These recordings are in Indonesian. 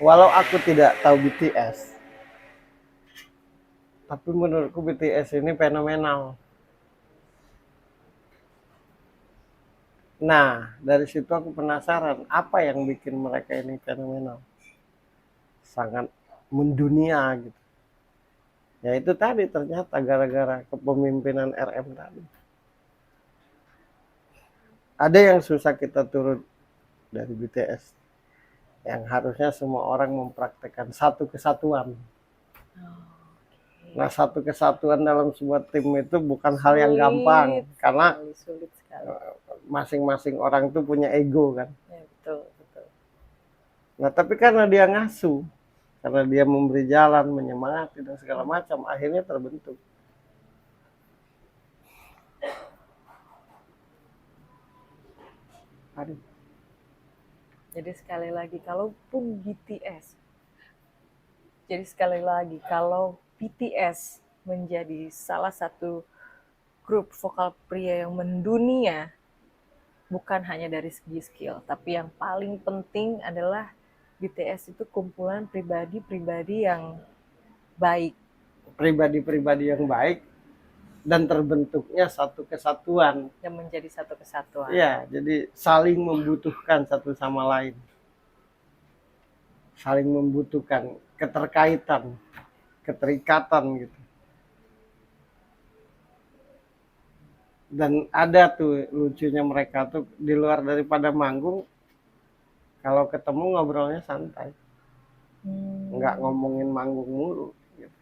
Walau aku tidak tahu BTS, tapi menurutku BTS ini fenomenal. Nah, dari situ aku penasaran apa yang bikin mereka ini fenomenal, sangat mendunia gitu. Ya itu tadi ternyata gara-gara kepemimpinan RM tadi. Ada yang susah kita turut dari BTS, yang harusnya semua orang mempraktekkan satu kesatuan. Nah, satu kesatuan dalam sebuah tim itu bukan hal yang gampang, karena sulit sekali. masing-masing orang tuh punya ego kan. Ya, betul, betul. Nah, tapi karena dia ngasuh, karena dia memberi jalan, menyemangati dan segala macam, akhirnya terbentuk. Aduh. Jadi sekali lagi, kalaupun BTS, jadi sekali lagi, kalau BTS menjadi salah satu grup vokal pria yang mendunia, bukan hanya dari segi skill, tapi yang paling penting adalah BTS itu kumpulan pribadi-pribadi yang baik. Pribadi-pribadi yang baik dan terbentuknya satu kesatuan. Yang menjadi satu kesatuan. Iya, jadi saling membutuhkan satu sama lain. Saling membutuhkan keterkaitan, keterikatan gitu. Dan ada tuh lucunya mereka tuh di luar daripada manggung, kalau ketemu ngobrolnya santai. Nggak ngomongin manggung mulu. Gitu.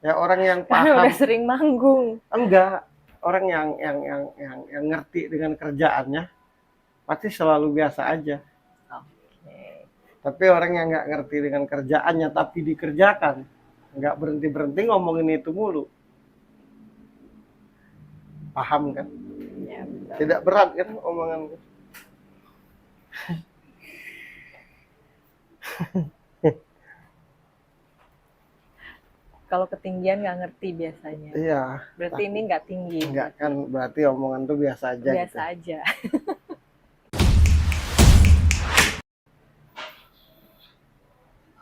Ya orang yang Karena paham. udah sering manggung. Enggak, orang yang ngerti dengan kerjaannya pasti selalu biasa aja. Oke. Tapi orang yang nggak ngerti dengan kerjaannya tapi dikerjakan, nggak berhenti-berhenti ngomongin itu mulu. Paham kan? Ya, betul. Tidak berat kan omongan. Kalau ketinggian nggak ngerti biasanya. Iya. Berarti ini nggak tinggi. Enggak kan, berarti omongan tuh biasa aja. Biasa gitu. aja.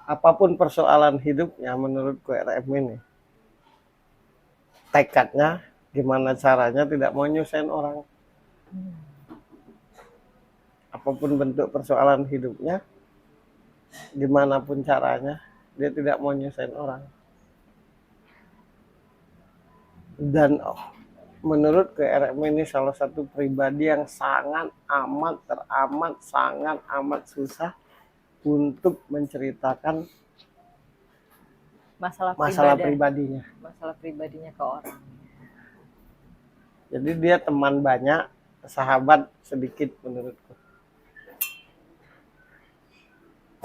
Apapun persoalan hidupnya menurutku RM ini, tekadnya gimana caranya tidak mau nyusahin orang. Apapun bentuk persoalan hidupnya, gimana pun caranya, dia tidak mau nyusahin orang. Dan menurut RM ini salah satu pribadi yang sangat amat teramat sangat amat susah untuk menceritakan masalah pribadinya. Masalah pribadinya ke orang. Jadi dia teman banyak, sahabat sedikit menurutku.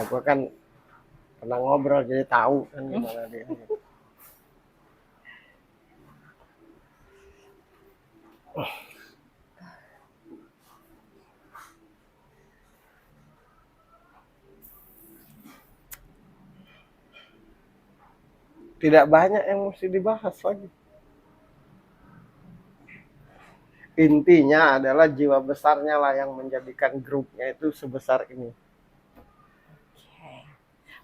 Aku kan pernah ngobrol jadi tahu kan gimana dia. Tidak banyak yang mesti dibahas lagi. Intinya adalah jiwa besarnya lah yang menjadikan grupnya itu sebesar ini. Okay.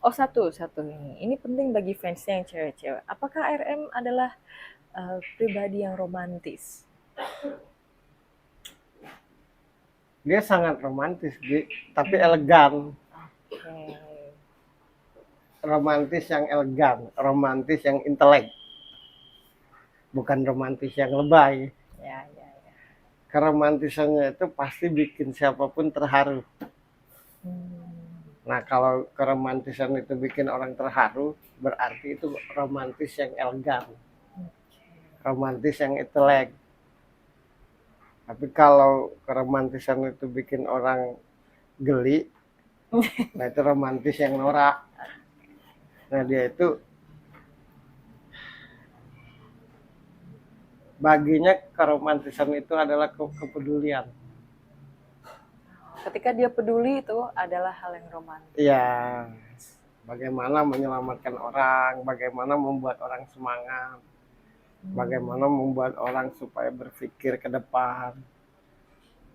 Oh, satu ini. Ini penting bagi fansnya yang cewek-cewek. Apakah RM adalah pribadi yang romantis? Dia sangat romantis, tapi elegan. Okay. Romantis yang elegan, romantis yang intelek. Bukan romantis yang lebay. Ya. Keromantisannya itu pasti bikin siapapun terharu. Nah, kalau keromantisan itu bikin orang terharu, berarti itu romantis yang elegan. Romantis yang intelek. Tapi kalau keromantisan itu bikin orang geli, nah itu romantis yang norak. Nah dia itu baginya keromantisan itu adalah kepedulian. Ketika dia peduli itu adalah hal yang romantis. Iya, bagaimana menyelamatkan orang, bagaimana membuat orang semangat, bagaimana membuat orang supaya berpikir ke depan,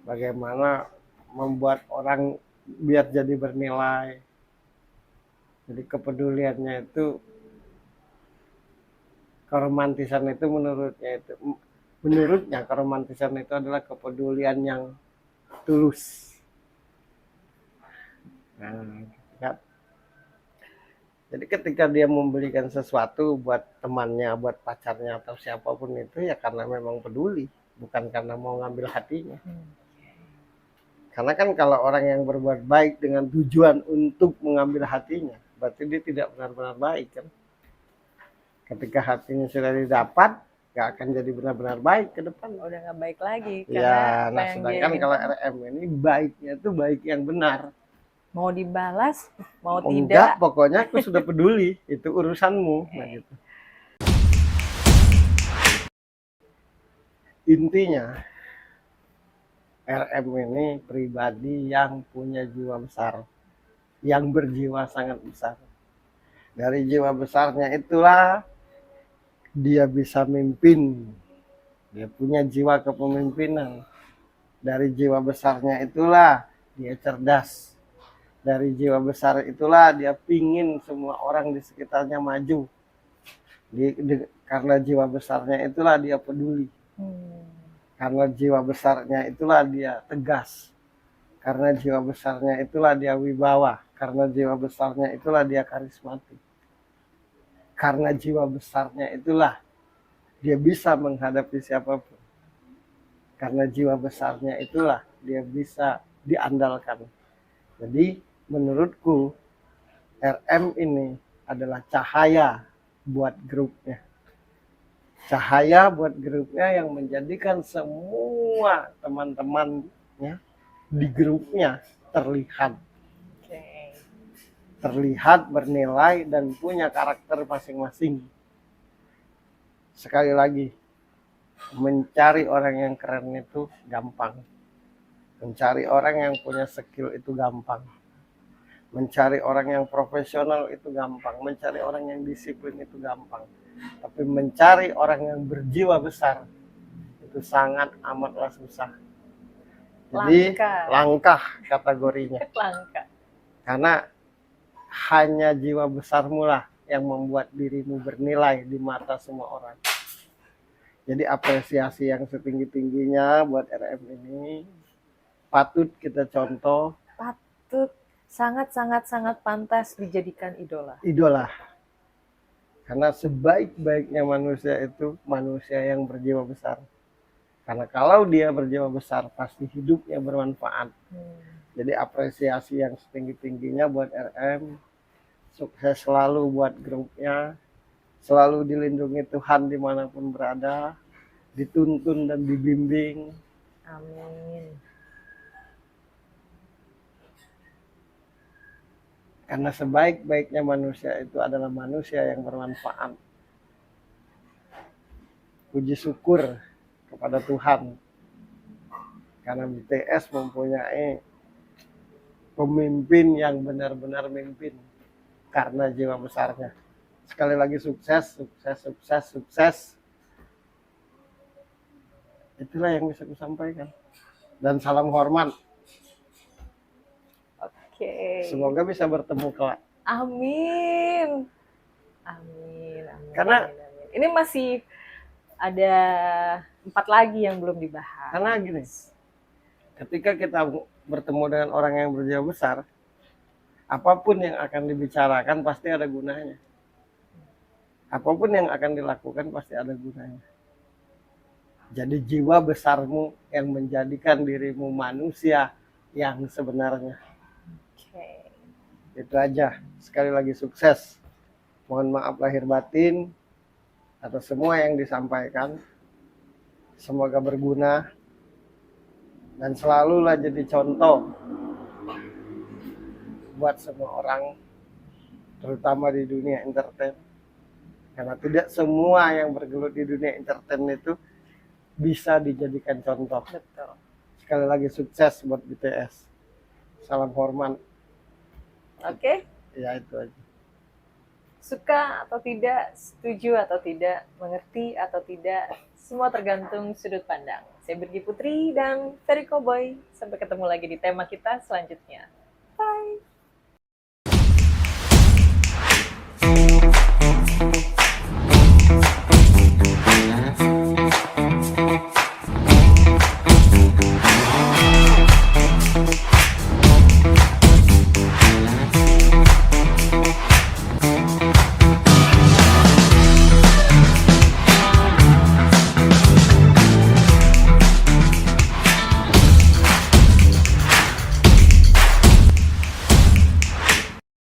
bagaimana membuat orang biar jadi bernilai. Jadi kepeduliannya itu, keromantisan itu menurutnya keromantisan itu adalah kepedulian yang tulus. Nah, kan? Jadi ketika dia membelikan sesuatu buat temannya, buat pacarnya atau siapapun itu ya karena memang peduli, bukan karena mau ngambil hatinya. Karena kan kalau orang yang berbuat baik dengan tujuan untuk mengambil hatinya, berarti dia tidak benar-benar baik kan. Ketika hatinya sudah didapat, gak akan jadi benar-benar baik ke depan. Udah nggak baik lagi Ya, karena apa nah yang dia sedangkan kalau inginkan RM ini baiknya itu baik yang benar. mau dibalas, mau Oh, tidak. enggak, pokoknya aku sudah peduli, itu urusanmu. Nah, gitu. Intinya, RM ini pribadi yang punya jiwa besar, yang berjiwa sangat besar. Dari jiwa besarnya itulah dia bisa mimpin, dia punya jiwa kepemimpinan. Dari jiwa besarnya itulah dia cerdas. Dari jiwa besar itulah dia pingin semua orang di sekitarnya maju. Karena jiwa besarnya itulah dia peduli. Karena jiwa besarnya itulah dia tegas. Karena jiwa besarnya itulah dia wibawa. Karena jiwa besarnya itulah dia karismatik. Karena jiwa besarnya itulah dia bisa menghadapi siapapun. Karena jiwa besarnya itulah dia bisa diandalkan. Jadi menurutku RM ini adalah cahaya buat grupnya. Cahaya buat grupnya yang menjadikan semua teman-temannya di grupnya terlihat. Terlihat, bernilai, dan punya karakter masing-masing. Sekali lagi, mencari orang yang keren itu gampang. Mencari orang yang punya skill itu gampang. Mencari orang yang profesional itu gampang. Mencari orang yang disiplin itu gampang. Tapi mencari orang yang berjiwa besar itu sangat amatlah susah. Jadi langkah kategorinya. Langka. Karena hanya jiwa besarmu lah yang membuat dirimu bernilai di mata semua orang. Jadi apresiasi yang setinggi-tingginya buat RM ini patut kita contoh. Patut, sangat pantas dijadikan idola. Idola. Karena sebaik-baiknya manusia itu manusia yang berjiwa besar. Karena kalau dia berjiwa besar pasti hidupnya bermanfaat. Jadi apresiasi yang setinggi-tingginya buat RM. Sukses selalu buat grupnya. Selalu dilindungi Tuhan dimanapun berada. Dituntun dan dibimbing. Amin. Karena sebaik-baiknya manusia itu adalah manusia yang bermanfaat. Puji syukur kepada Tuhan. Karena BTS mempunyai pemimpin yang benar-benar mimpin. Karena jiwa besarnya. Sekali lagi sukses, sukses, sukses, sukses. Itulah yang bisa aku sampaikan. Dan salam hormat. Oke. Semoga bisa bertemu kelak. Amin. Amin. Karena amin. Ini masih ada 4 lagi yang belum dibahas. Karena gini, ketika kita bertemu dengan orang yang berjiwa besar, apapun yang akan dibicarakan pasti ada gunanya. Apapun yang akan dilakukan pasti ada gunanya. Jadi jiwa besarmu yang menjadikan dirimu manusia yang sebenarnya. Itu aja. Sekali lagi sukses. Mohon maaf lahir batin atas semua yang disampaikan. Semoga berguna dan selalulah jadi contoh buat semua orang, terutama di dunia entertain. Karena tidak semua yang bergelut di dunia entertain itu bisa dijadikan contoh. Betul. Sekali lagi sukses buat BTS. Salam hormat. Oke. Ya itu aja. Suka atau tidak, setuju atau tidak, mengerti atau tidak, semua tergantung sudut pandang. Saya Birgi Putri dan Ferry Cowboy. Sampai ketemu lagi di tema kita selanjutnya. Bye.